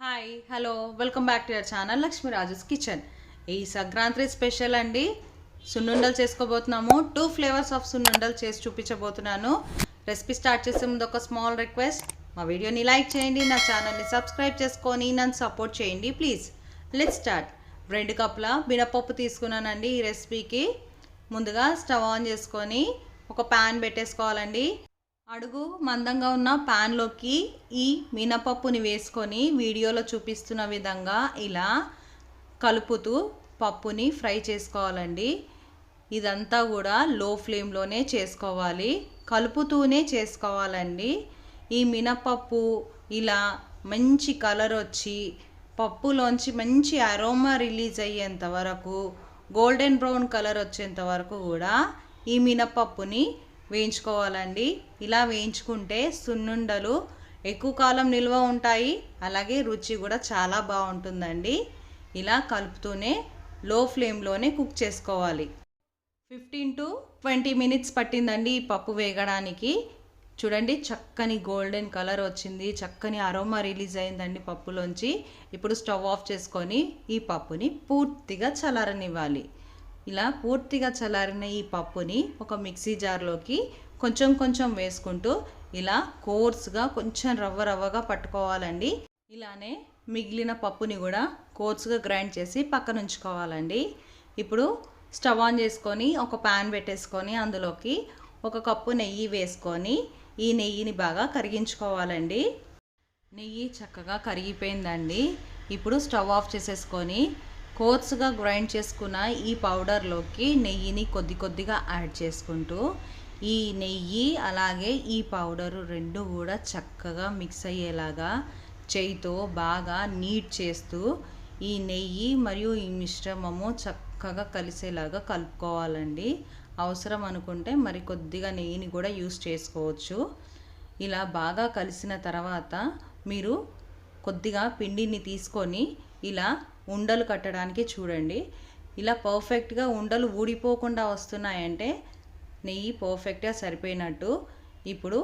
Hi hello welcome back to your channel Lakshmi Raju's kitchen. ఈ Sankranti special అండి, సున్నుండలు చేసుకోబోతున్నాము. 2 ఫ్లేవర్స్ ఆఫ్ సున్నుండలు చేసి చూపించబోతున్నాను. రెసిపీ స్టార్ట్ చేసే ముందు ఒక స్మాల్ రిక్వెస్ట్, మా వీడియోని లైక్ చేయండి, నా ఛానల్ని సబ్స్క్రైబ్ చేసుకొని నన్ను సపోర్ట్ చేయండి ప్లీజ్. Let's start. 2 కప్పుల మినపప్పు తీసుకున్నానండి ఈ రెసిపీకి. ముందుగా స్టవ్ ఆన్ చేసుకొని ఒక ప్యాన్ పెట్టేసుకోవాలండి. అడుగు మందంగా ఉన్న ప్యాన్లోకి ఈ మినపప్పుని వేసుకొని వీడియోలో చూపిస్తున్న విధంగా ఇలా కలుపుతూ పప్పుని ఫ్రై చేసుకోవాలండి. ఇదంతా కూడా లో ఫ్లేమ్లోనే చేసుకోవాలి, కలుపుతూనే చేసుకోవాలండి. ఈ మినపప్పు ఇలా మంచి కలర్ వచ్చి పప్పులోంచి మంచి అరోమా రిలీజ్ అయ్యేంత వరకు, గోల్డెన్ బ్రౌన్ కలర్ వచ్చేంత వరకు కూడా ఈ మినపప్పుని వేయించుకోవాలండి. ఇలా వేయించుకుంటే సున్నుండలు ఎక్కువ కాలం నిల్వ ఉంటాయి, అలాగే రుచి కూడా చాలా బాగుంటుందండి. ఇలా కలుపుతూనే లో ఫ్లేమ్లోనే కుక్ చేసుకోవాలి. 15 to 20 minutes పట్టిందండి ఈ పప్పు వేగడానికి. చూడండి, చక్కని గోల్డెన్ కలర్ వచ్చింది, చక్కని అరోమా రిలీజ్ అయిందండి పప్పులోంచి. ఇప్పుడు స్టవ్ ఆఫ్ చేసుకొని ఈ పప్పుని పూర్తిగా చల్లారనివ్వాలి. ఇలా పూర్తిగా చల్లారిన ఈ పప్పుని ఒక మిక్సీ జార్లోకి కొంచెం కొంచెం వేసుకుంటూ ఇలా కోర్స్గా కొంచెం రవ్వగా పట్టుకోవాలండి. ఇలానే మిగిలిన పప్పుని కూడా కోర్స్గా గ్రైండ్ చేసి పక్కన ఉంచుకోవాలండి. ఇప్పుడు స్టవ్ ఆన్ చేసుకొని ఒక ప్యాన్ పెట్టేసుకొని అందులోకి 1 కప్పు నెయ్యి వేసుకొని ఈ నెయ్యిని బాగా కరిగించుకోవాలండి. నెయ్యి చక్కగా కరిగిపోయిందండి. ఇప్పుడు స్టవ్ ఆఫ్ చేసేసుకొని కోర్స్గా గ్రైండ్ చేసుకున్న ఈ పౌడర్లోకి నెయ్యిని కొద్దిగా యాడ్ చేసుకుంటూ ఈ నెయ్యి అలాగే ఈ పౌడరు రెండు కూడా చక్కగా మిక్స్ అయ్యేలాగా చేయితో బాగా నీట్ చేస్తూ ఈ నెయ్యి మరియు ఈ మిశ్రమము చక్కగా కలిసేలాగా కలుపుకోవాలండి. అవసరం అనుకుంటే మరి కొద్దిగా నెయ్యిని కూడా యూస్ చేసుకోవచ్చు. ఇలా బాగా కలిసిన తర్వాత మీరు కొద్దిగా పిండిని తీసుకొని ఇలా ఉండలు కట్టడానికి చూడండి. ఇలా పర్ఫెక్ట్గా ఉండలు ఊడిపోకుండా వస్తున్నాయంటే నెయ్యి పర్ఫెక్ట్గా సరిపోయినట్టు. ఇప్పుడు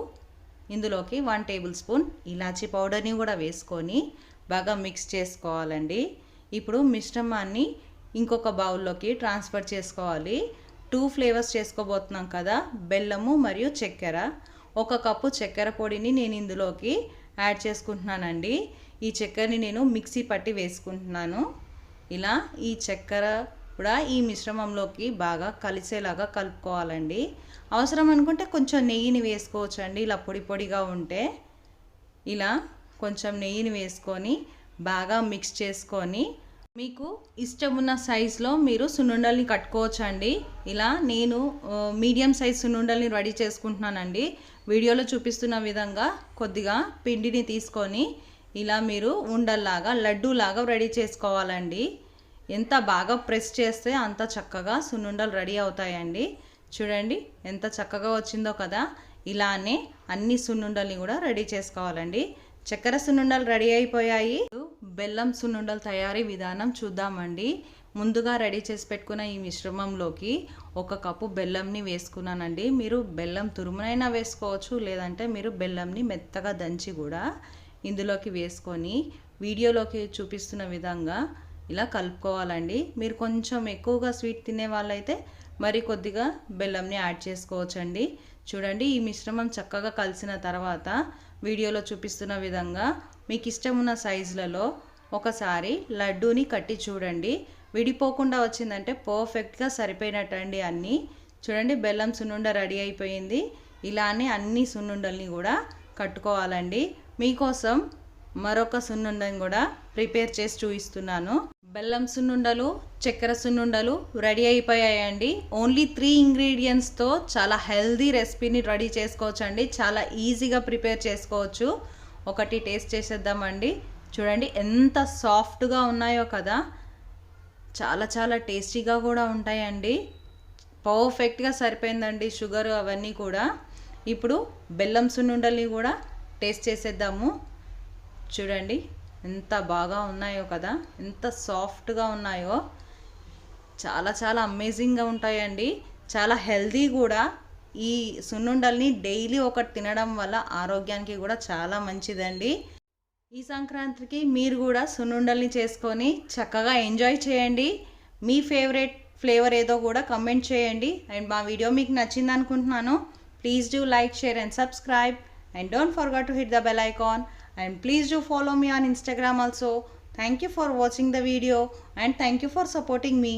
ఇందులోకి 1 టేబుల్ స్పూన్ ఇలాచీ పౌడర్ని కూడా వేసుకొని బాగా మిక్స్ చేసుకోవాలండి. ఇప్పుడు మిశ్రమాన్ని ఇంకొక బౌల్లోకి ట్రాన్స్ఫర్ చేసుకోవాలి. 2 ఫ్లేవర్స్ చేసుకోబోతున్నాం కదా, బెల్లము మరియు చక్కెర. 1 కప్పు చక్కెర పొడిని నేను ఇందులోకి యాడ్ చేసుకుంటున్నానండి. ఈ చక్కెరని నేను మిక్సీ పట్టి వేసుకుంటున్నాను. ఇలా ఈ చక్కెర కూడా ఈ మిశ్రమంలోకి బాగా కలిసేలాగా కలుపుకోవాలండి. అవసరం అనుకుంటే కొంచెం నెయ్యిని వేసుకోవచ్చు అండి. ఇలా పొడిగా ఉంటే ఇలా కొంచెం నెయ్యిని వేసుకొని బాగా మిక్స్ చేసుకొని మీకు ఇష్టం ఉన్న సైజులో మీరు సున్నుండల్ని కట్టుకోవచ్చు అండి. ఇలా నేను మీడియం సైజ్ సున్నుండల్ని రెడీ చేసుకుంటున్నానండి. వీడియోలో చూపిస్తున్న విధంగా కొద్దిగా పిండిని తీసుకొని ఇలా మీరు ఉండల్లాగా లడ్డూలాగా రెడీ చేసుకోవాలండి. ఎంత బాగా ప్రెస్ చేస్తే అంత చక్కగా సున్నుండలు రెడీ అవుతాయండి. చూడండి ఎంత చక్కగా వచ్చిందో కదా. ఇలానే అన్ని సున్నుండల్ని కూడా రెడీ చేసుకోవాలండి. చక్కెర సున్నుండలు రెడీ అయిపోయాయి. బెల్లం సున్నుండల తయారీ విధానం చూద్దామండి. ముందుగా రెడీ చేసి పెట్టుకున్న ఈ మిశ్రమంలోకి 1 కప్పు బెల్లంని వేసుకున్నానండి. మీరు బెల్లం తురుమునైనా వేసుకోవచ్చు, లేదంటే మీరు బెల్లంని మెత్తగా దంచి కూడా ఇందులోకి వేసుకొని వీడియోలోకి చూపిస్తున్న విధంగా ఇలా కలుపుకోవాలండి. మీరు కొంచెం ఎక్కువగా స్వీట్ తినే వాళ్ళైతే మరి కొద్దిగా బెల్లంని యాడ్ చేసుకోవచ్చండి. చూడండి, ఈ మిశ్రమం చక్కగా కలిసిన తర్వాత వీడియోలో చూపిస్తున్న విధంగా మీకు ఇష్టం ఉన్న సైజులలో ఒకసారి లడ్డూని కట్టి చూడండి. విడిపోకుండా వచ్చిందంటే పర్ఫెక్ట్గా సరిపోయినట్టండి అన్నీ. చూడండి, బెల్లం సున్నుండ రెడీ అయిపోయింది. ఇలానే అన్ని సున్నుండల్ని కూడా కట్టుకోవాలండి. మీకోసం మరొక సున్నుండని కూడా ప్రిపేర్ చేసి చూపిస్తున్నాను. బెల్లం సున్నుండలు, చక్కెర సున్నుండలు రెడీ అయిపోయాయండి. ఓన్లీ 3 ఇంగ్రీడియంట్స్తో చాలా హెల్దీ రెసిపీని రెడీ చేసుకోవచ్చండి. చాలా ఈజీగా ప్రిపేర్ చేసుకోవచ్చు. ఒకటి టేస్ట్ చేసేద్దామండి. చూడండి ఎంత సాఫ్ట్గా ఉన్నాయో కదా, చాలా టేస్టీగా కూడా ఉంటాయండి. పర్ఫెక్ట్గా సరిపోయిందండి షుగర్ అవన్నీ కూడా. ఇప్పుడు బెల్లం సున్నుండల్ని కూడా టేస్ట్ చేసేద్దాము. చూడండి ఎంత బాగా ఉన్నాయో కదా, ఎంత సాఫ్ట్గా ఉన్నాయో. చాలా అమేజింగ్గా ఉంటాయండి. చాలా హెల్దీ కూడా. ఈ సున్నుండల్ని డైలీ ఒకటి తినడం వల్ల ఆరోగ్యానికి కూడా చాలా మంచిదండి. ఈ సంక్రాంతికి మీరు కూడా సున్నుండల్ని చేసుకొని చక్కగా ఎంజాయ్ చేయండి. మీ ఫేవరెట్ ఫ్లేవర్ ఏదో కూడా కమెంట్ చేయండి. అండ్ మా వీడియో మీకు నచ్చింది అనుకుంటున్నాను. Please do like, share and subscribe. And don't forget to hit the bell icon. And please do follow me on Instagram also. Thank you for watching the video and thank you for supporting me.